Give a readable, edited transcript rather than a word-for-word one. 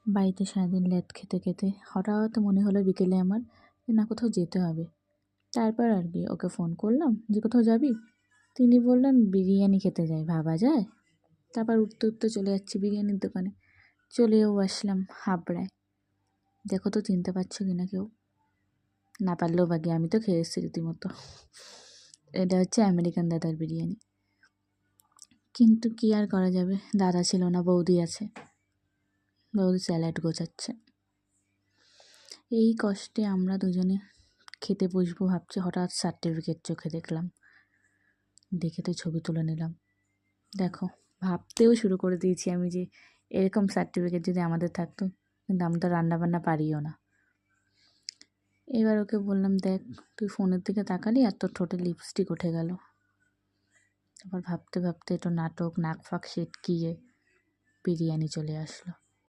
বাড়িতে সারাদিন ল্যাদ খেতে খেতে হঠাৎ মনে হলো বিকেলে আমার যে না কোথাও যেতে হবে। তারপর আর কি ওকে ফোন করলাম যে কোথাও যাবি? তিনি বললেন বিরিয়ানি খেতে যাই, ভাবা যায়? তারপর উঠতে উঠতে চলে যাচ্ছি বিরিয়ানির দোকানে। চলেও আসলাম হাবড়ায়। দেখো তো চিনতে পারছো কিনা কেউ? না পারলেও বাকি আমি তো খেয়ে এসেছি রীতিমতো। এটা হচ্ছে আমেরিকান দাদার বিরিয়ানি। কিন্তু কি আর করা যাবে, দাদা ছিল না, বৌদি আছে। বৌদি স্যালাড গোছাচ্ছে। এই কষ্টে আমরা দুজনে খেতে বসবো ভাবছি, হঠাৎ সার্টিফিকেট চোখে দেখলাম। দেখে তো ছবি তুলে নিলাম। দেখো, ভাবতেও শুরু করে দিয়েছি আমি যে এরকম সার্টিফিকেট যদি আমাদের থাকতো, কিন্তু আমি তো রান্নাবান্না পারিও না। এবার ওকে বললাম, দেখ তুই ফোনের দিকে তাকালি আর তোর ঠোঁটে লিপস্টিক উঠে গেল। তারপর ভাবতে ভাবতে এটা নাটক, নাক ফাঁক সেটকিয়ে বিরিয়ানি চলে আসলো।